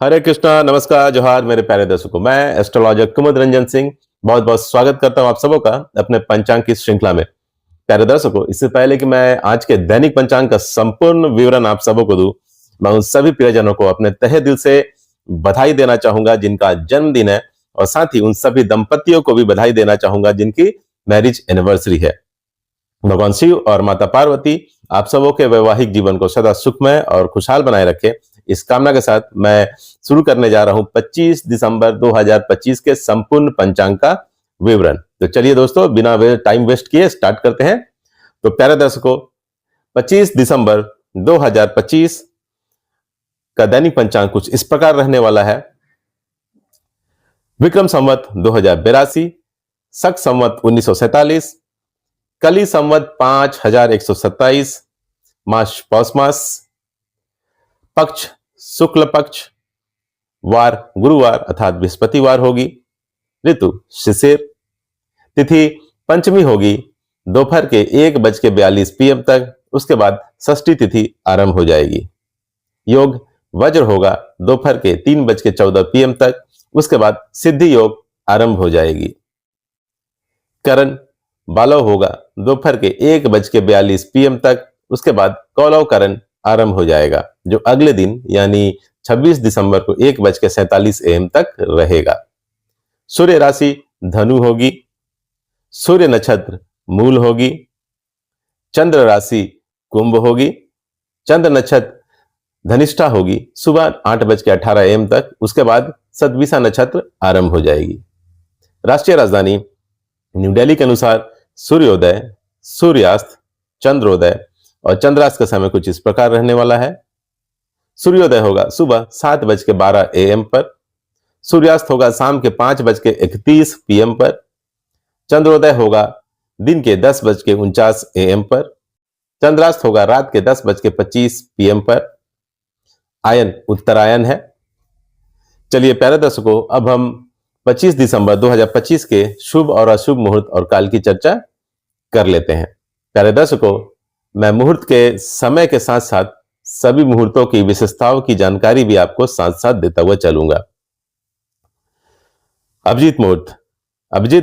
हरे कृष्णा, नमस्कार, जोहार मेरे प्यारे दर्शकों। मैं एस्ट्रोलॉजर कुमुद रंजन सिंह बहुत बहुत स्वागत करता हूं आप सबों का अपने पंचांग की श्रृंखला में। प्यारे दर्शकों, इससे पहले कि मैं आज के दैनिक पंचांग का संपूर्ण विवरण आप सबों को दूं, मैं उन सभी प्रियजनों को अपने तहे दिल से बधाई देना चाहूंगा जिनका जन्मदिन है, और साथ ही उन सभी दंपतियों को भी बधाई देना चाहूंगा जिनकी मैरिज एनिवर्सरी है। भगवान शिव और माता पार्वती आप सबों के वैवाहिक जीवन को सदा सुखमय और खुशहाल बनाए रखे, इस कामना के साथ मैं शुरू करने जा रहा हूं 25 दिसंबर 2025 के संपूर्ण पंचांग का विवरण। तो चलिए दोस्तों, बिना टाइम वेस्ट किए स्टार्ट करते हैं। तो प्यारे दर्शकों, 25 दिसंबर 2025 का दैनिक पंचांग कुछ इस प्रकार रहने वाला है। विक्रम संवत 2082, शक संवत 1947, कली संवत 5127, मास पौष मास, पक्ष शुक्ल पक्ष, वार गुरुवार अर्थात बृहस्पतिवार होगी, ऋतु शिशिर, तिथि पंचमी होगी दोपहर के 1:42 PM तक, उसके बाद षष्ठी तिथि आरंभ हो जाएगी। योग वज्र होगा दोपहर के 3:14 PM तक, उसके बाद सिद्धि योग आरंभ हो जाएगी। करण बालव होगा दोपहर के 1:42 PM तक, उसके बाद कौलव करण आरंभ हो जाएगा, जो अगले दिन यानी 26 दिसंबर को 1:47 AM तक रहेगा। सूर्य राशि धनु होगी, सूर्य नक्षत्र मूल होगी, चंद्र राशि कुंभ होगी, चंद्र नक्षत्र धनिष्ठा होगी सुबह 8:18 AM तक, उसके बाद सतविसा नक्षत्र आरंभ हो जाएगी। राष्ट्रीय राजधानी न्यू दिल्ली के अनुसार सूर्योदय, सूर्यास्त, चंद्रोदय और चंद्रास्त का समय कुछ इस प्रकार रहने वाला है। सूर्योदय होगा सुबह 7:12 AM पर, सूर्यास्त होगा शाम के 5:31 PM पर, चंद्रोदय होगा दिन के 10:49 AM पर, चंद्रास्त होगा रात के 10:25 PM पर। आयन उत्तरायण है। चलिए प्यारे दर्शकों, अब हम 25 दिसंबर 2025 के शुभ और अशुभ मुहूर्त और काल की चर्चा कर लेते हैं। प्यारे दर्शकों, मैं मुहूर्त के समय के साथ साथ सभी मुहूर्तों की विशेषताओं की जानकारी भी आपको साथ साथ देता हुआ चलूंगा। अभिजीत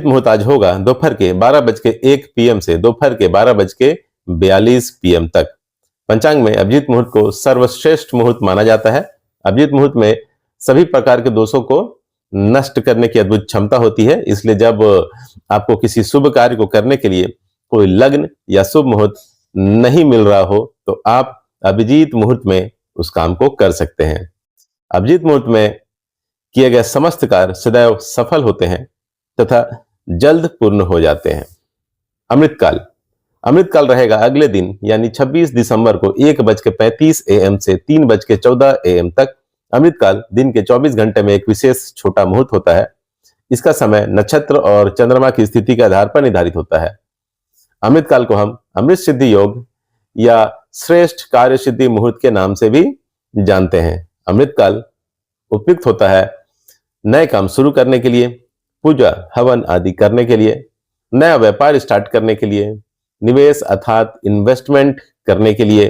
मुहूर्त आज होगा दोपहर के 12:01 PM से दोपहर के 12:42 PM तक। पंचांग में अभिजीत मुहूर्त को सर्वश्रेष्ठ मुहूर्त माना जाता है। अभिजीत मुहूर्त में सभी प्रकार के दोषों को नष्ट करने की अद्भुत क्षमता होती है, इसलिए जब आपको किसी शुभ कार्य को करने के लिए कोई लग्न या शुभ मुहूर्त नहीं मिल रहा हो तो आप अभिजीत मुहूर्त में उस काम को कर सकते हैं। अभिजीत मुहूर्त में किए गए समस्त कार्य सदैव सफल होते हैं तथा जल्द पूर्ण हो जाते हैं। अमृतकाल रहेगा अगले दिन यानी 26 दिसंबर को 1:35 AM से 3:14 AM तक। अमृतकाल दिन के 24 घंटे में एक विशेष छोटा मुहूर्त होता है। इसका समय नक्षत्र और चंद्रमा की स्थिति के आधार पर निर्धारित होता है। अमृतकाल को हम अमृत सिद्धि योग या श्रेष्ठ कार्य सिद्धि मुहूर्त के नाम से भी जानते हैं। अमृतकाल उपयुक्त होता है नए काम शुरू करने के लिए, पूजा हवन आदि करने के लिए, नया व्यापार स्टार्ट करने के लिए, निवेश अर्थात इन्वेस्टमेंट करने के लिए,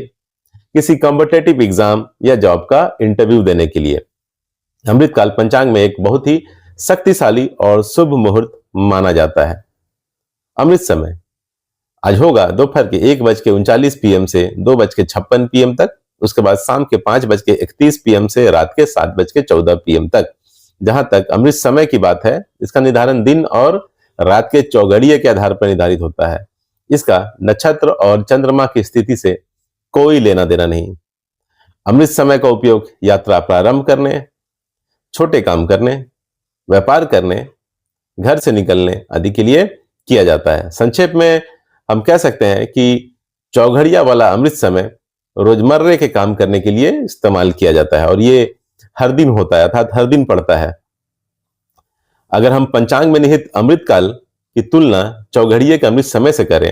किसी कॉम्पिटिटिव एग्जाम या जॉब का इंटरव्यू देने के लिए। अमृतकाल पंचांग में एक बहुत ही शक्तिशाली और शुभ मुहूर्त माना जाता है। अमृत समय आज होगा दोपहर के 1:39 PM से 2:56 PM तक, उसके बाद शाम के 5:31 PM से रात के 7:14 PM तक। जहां तक अमृत समय की बात है, इसका निर्धारण दिन और रात के चौघड़िये के आधार पर निर्धारित होता है। इसका नक्षत्र और चंद्रमा की स्थिति से कोई लेना देना नहीं। अमृत समय का उपयोग यात्रा प्रारंभ करने, छोटे काम करने, व्यापार करने, घर से निकलने आदि के लिए किया जाता है। संक्षेप में हम कह सकते हैं कि चौघड़िया वाला अमृत समय रोजमर्रे के काम करने के लिए इस्तेमाल किया जाता है और ये हर दिन होता है अर्थात हर दिन पड़ता है। अगर हम पंचांग में निहित अमृतकाल की तुलना चौघड़िये के अमृत समय से करें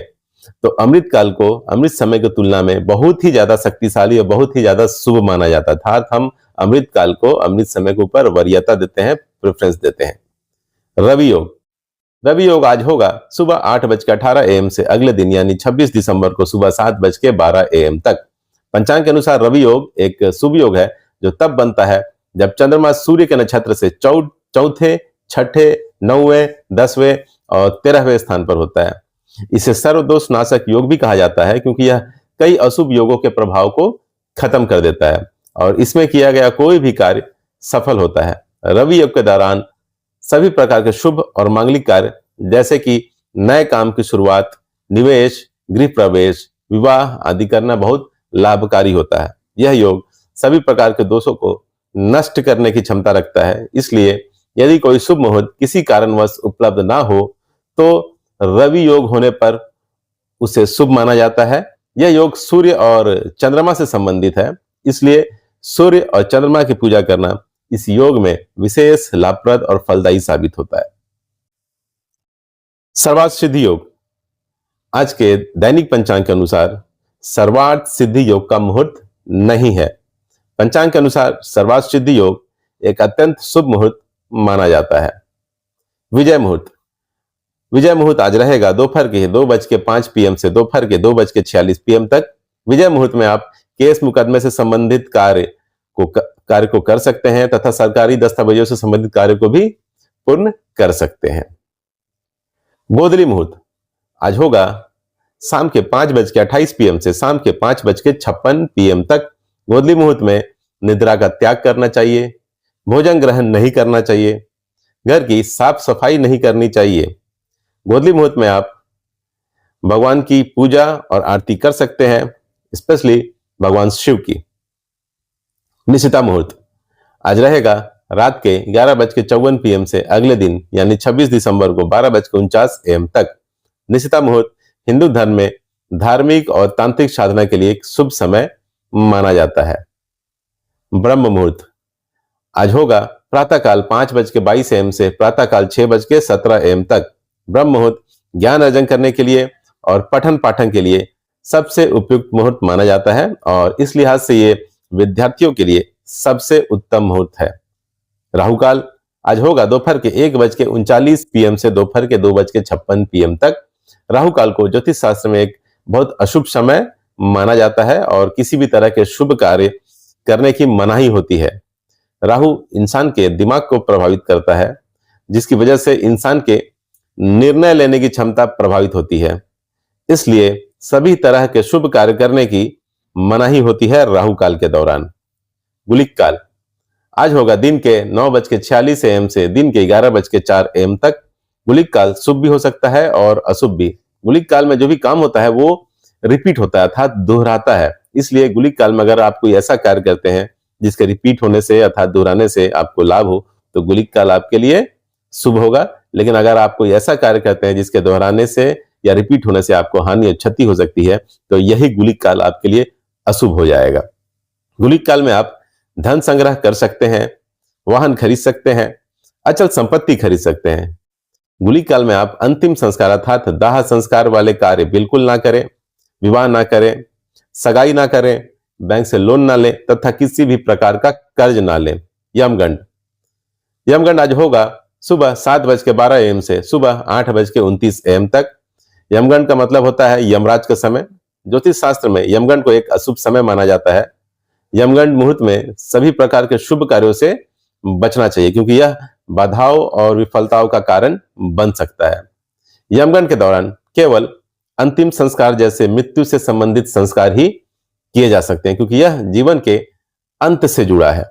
तो अमृतकाल को अमृत समय की तुलना में बहुत ही ज्यादा शक्तिशाली और बहुत ही ज्यादा शुभ माना जाता है, अर्थात हम अमृतकाल को अमृत समय के ऊपर वरीयता देते हैं, प्रेफरेंस देते हैं। रवि योग आज होगा सुबह 8:18 AM से अगले दिन यानी 26 दिसंबर को सुबह 7:12 AM तक। पंचांग के अनुसार रवि योग एक शुभ योग है जो तब बनता है जब चंद्रमा सूर्य के नक्षत्र से चौथे, छठे, 9वें, 10वें और 13वें स्थान पर होता है। इसे सर्वदोष नाशक योग भी कहा जाता है, क्योंकि यह कई अशुभ योगों के प्रभाव को खत्म कर देता है और इसमें किया गया कोई भी कार्य सफल होता है। रवि योग के दौरान सभी प्रकार के शुभ और मांगलिक कार्य, जैसे कि नए काम की शुरुआत, निवेश, गृह प्रवेश, विवाह आदि करना बहुत लाभकारी होता है। यह योग सभी प्रकार के दोषों को नष्ट करने की क्षमता रखता है। इसलिए यदि कोई शुभ मुहूर्त किसी कारणवश उपलब्ध ना हो तो रवि योग होने पर उसे शुभ माना जाता है। यह योग सूर्य और चंद्रमा से संबंधित है, इसलिए सूर्य और चंद्रमा की पूजा करना इस योग में विशेष लाभप्रद और फलदायी साबित होता है। सर्वार्थ सिद्धि योग। आज के दैनिक पंचांग के अनुसार सर्वार्थ सिद्धि योग का मुहूर्त नहीं है। पंचांग के अनुसार सर्वार्थ सिद्धि योग एक अत्यंत शुभ मुहूर्त माना जाता है। विजय मुहूर्त आज रहेगा दोपहर के 2:05 PM से दोपहर के 2:46 PM तक। विजय मुहूर्त में आप केस मुकदमे से संबंधित कार्य को कर सकते हैं तथा सरकारी दस्तावेजों से संबंधित कार्य को भी पूर्ण कर सकते हैं। गोधली मुहूर्त आज होगा शाम के 5:28 PM से शाम के 5:56 PM तक। गोधली मुहूर्त में निद्रा का त्याग करना चाहिए, भोजन ग्रहण नहीं करना चाहिए, घर की साफ सफाई नहीं करनी चाहिए। गोधली मुहूर्त में आप भगवान की पूजा और आरती कर सकते हैं, स्पेशली भगवान शिव की। निशिता मुहूर्त आज रहेगा रात के 11:54 PM से अगले दिन यानी 26 दिसंबर को 12:49 AM तक। निशिता मुहूर्त हिंदू धर्म में धार्मिक और तांत्रिक साधना के लिए एक शुभ समय माना जाता है। ब्रह्म मुहूर्त आज होगा प्रातःकाल 5:22 AM से प्रातःकाल 6:17 AM तक। ब्रह्म मुहूर्त ज्ञान अर्जन करने के लिए और पठन पाठन के लिए सबसे उपयुक्त मुहूर्त माना जाता है और इस लिहाज से ये विद्यार्थियों के लिए सबसे उत्तम मुहूर्त है। राहुकाल आज होगा दोपहर के 1:39 PM से दोपहर के 2:56 PM तक। राहुकाल को ज्योतिष शास्त्र में एक बहुत अशुभ समय माना जाता है और किसी भी तरह के शुभ कार्य करने की मनाही होती है। राहु इंसान के दिमाग को प्रभावित करता है, जिसकी वजह से इंसान के निर्णय लेने की क्षमता प्रभावित होती है। इसलिए सभी तरह के शुभ कार्य करने की मनाही होती है राहु काल के दौरान। गुलिक काल आज होगा दिन के 9:46 AM से दिन के 11:04 AM तक। गुलिक काल शुभ भी हो सकता है और अशुभ भी। गुलिक काल में जो भी काम होता है वो रिपीट होता है अर्थात दोहराता है। इसलिए गुलिक काल में अगर आप कोई ऐसा कार्य करते हैं जिसके रिपीट होने से अर्थात दोहराने से आपको लाभ हो तो गुलिक काल आपके लिए शुभ होगा। लेकिन अगर आप कोई ऐसा कार्य करते हैं जिसके दोहराने से या रिपीट होने से आपको हानि और क्षति हो सकती है तो यही गुलिक काल आपके लिए अशुभ हो जाएगा। गुलिक काल में आप धन संग्रह कर सकते हैं, वाहन खरीद सकते हैं, अचल संपत्ति खरीद सकते हैं। गुलिक काल में आप अंतिम संस्कार अर्थात दाह संस्कार वाले कार्य बिल्कुल ना करें, विवाह ना करें, सगाई ना करें, बैंक से लोन ना लें तथा किसी भी प्रकार का कर्ज ना लें। यमगंड आज होगा सुबह 7:12 AM से सुबह 8:29 AM तक। यमगंड का मतलब होता है यमराज का समय। ज्योतिष शास्त्र में यमगंड को एक अशुभ समय माना जाता है। यमगंड मुहूर्त में सभी प्रकार के शुभ कार्यों से बचना चाहिए, क्योंकि यह बाधाओं और विफलताओं का कारण बन सकता है। यमगंड के दौरान केवल अंतिम संस्कार जैसे मृत्यु से संबंधित संस्कार ही किए जा सकते हैं, क्योंकि यह जीवन के अंत से जुड़ा है।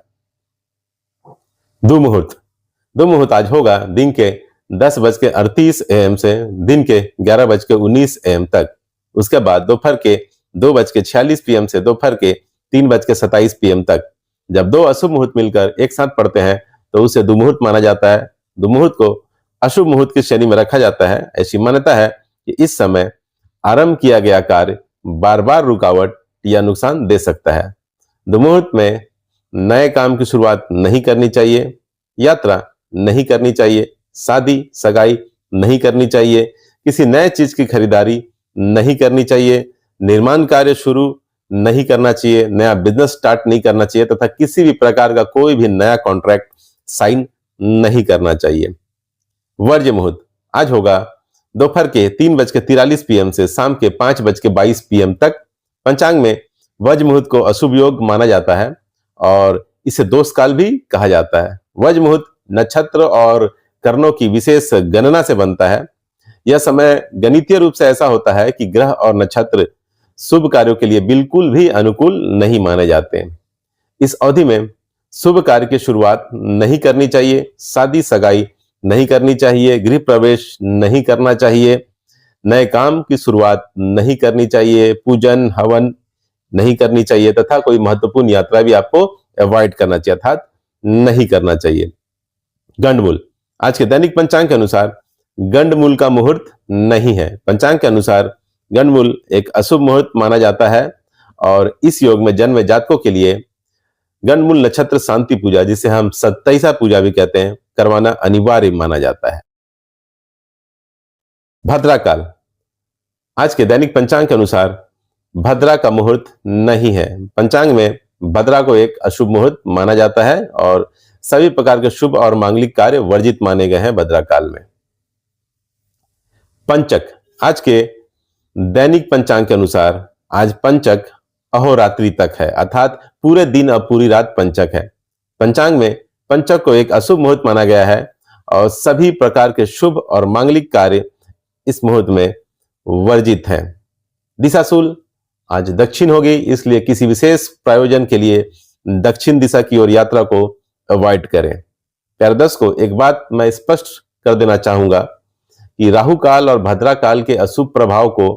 दुमुहूर्त आज होगा दिन के 10:38 AM से दिन के 11:19 AM तक। उसके बाद दोपहर के 2:46 PM से दोपहर के 3:27 PM तक। जब दो अशुभ मुहूर्त मिलकर एक साथ पड़ते हैं तो उसे दुमुहूर्त माना जाता है। दुमुहूर्त को अशुभ मुहूर्त की श्रेणी में रखा जाता है। ऐसी मान्यता है कि इस समय आरंभ किया गया कार्य बार बार रुकावट या नुकसान दे सकता है। दुमुहूर्त में नए काम की शुरुआत नहीं करनी चाहिए, यात्रा नहीं करनी चाहिए, शादी सगाई नहीं करनी चाहिए, किसी नए चीज की खरीदारी नहीं करनी चाहिए, निर्माण कार्य शुरू नहीं करना चाहिए, नया बिजनेस स्टार्ट नहीं करना चाहिए तथा किसी भी प्रकार का कोई भी नया कॉन्ट्रैक्ट साइन नहीं करना चाहिए। वर्ज्य मुहूर्त आज होगा दोपहर के 3:43 PM से शाम के 5:22 PM तक। पंचांग में वर्ज्य मुहूर्त को अशुभ योग माना जाता है और इसे दोष काल भी कहा जाता है। वज मुहूर्त नक्षत्र और करणों की विशेष गणना से बनता है। यह समय गणितीय रूप से ऐसा होता है कि ग्रह और नक्षत्र शुभ कार्यों के लिए बिल्कुल भी अनुकूल नहीं माने जाते। इस अवधि में शुभ कार्य की शुरुआत नहीं करनी चाहिए, शादी सगाई नहीं करनी चाहिए, गृह प्रवेश नहीं करना चाहिए, नए काम की शुरुआत नहीं करनी चाहिए, पूजन हवन नहीं करनी चाहिए तथा कोई महत्वपूर्ण यात्रा भी आपको अवॉइड करना चाहिए, अर्थात नहीं करना चाहिए। गंडमूल, आज के दैनिक पंचांग के अनुसार गंडमूल का मुहूर्त नहीं है। पंचांग के अनुसार गंडमूल एक अशुभ मुहूर्त माना जाता है और इस योग में जन्मे जातकों के लिए गंडमूल नक्षत्र शांति पूजा, जिसे हम 27 पूजा भी कहते हैं, करवाना अनिवार्य माना जाता है। भद्रा काल, आज के दैनिक पंचांग के अनुसार भद्रा का मुहूर्त नहीं है। पंचांग में भद्रा को एक अशुभ मुहूर्त माना जाता है और सभी प्रकार के शुभ और मांगलिक कार्य वर्जित माने गए हैं भद्रा काल में। पंचक, आज के दैनिक पंचांग के अनुसार आज पंचक अहोरात्रि तक है, अर्थात पूरे दिन और पूरी रात पंचक है। पंचांग में पंचक को एक अशुभ मुहूर्त माना गया है और सभी प्रकार के शुभ और मांगलिक कार्य इस मुहूर्त में वर्जित हैं। दिशाशूल, आज दक्षिण होगी, इसलिए किसी विशेष प्रयोजन के लिए दक्षिण दिशा की ओर यात्रा को अवॉइड करें। प्यारे दर्शकों, एक बात मैं स्पष्ट कर देना चाहूंगा कि राहु काल और भद्रा काल के अशुभ प्रभाव को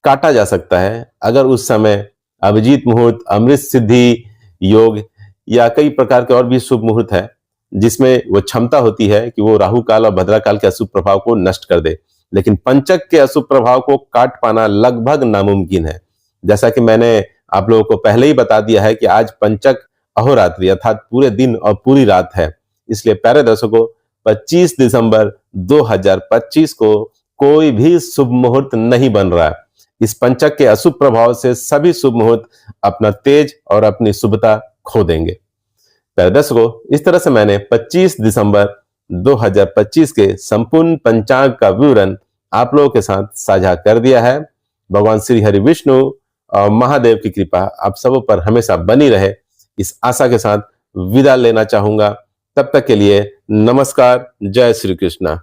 काटा जा सकता है अगर उस समय अभिजीत मुहूर्त, अमृत सिद्धि योग या कई प्रकार के और भी शुभ मुहूर्त है जिसमें वो क्षमता होती है कि वो राहु काल और भद्रा काल के अशुभ प्रभाव को नष्ट कर दे, लेकिन पंचक के अशुभ प्रभाव को काट पाना लगभग नामुमकिन है। जैसा कि मैंने आप लोगों को पहले ही बता दिया है कि आज पंचक अहोरात्रि अर्थात पूरे दिन और पूरी रात है, इसलिए प्यारे दर्शकों 25 दिसंबर 2025 को कोई भी शुभ मुहूर्त नहीं बन रहा है। इस पंचक के अशुभ प्रभाव से सभी शुभ मुहूर्त अपना तेज और अपनी शुभता खो देंगे। प्यारे दर्शकों, इस तरह से मैंने 25 दिसंबर 2025 के संपूर्ण पंचांग का विवरण आप लोगों के साथ साझा कर दिया है। भगवान श्री हरि विष्णु और महादेव की कृपा आप सबों पर हमेशा बनी रहे, इस आशा के साथ विदा लेना चाहूंगा। तब तक के लिए नमस्कार, जय श्री कृष्णा।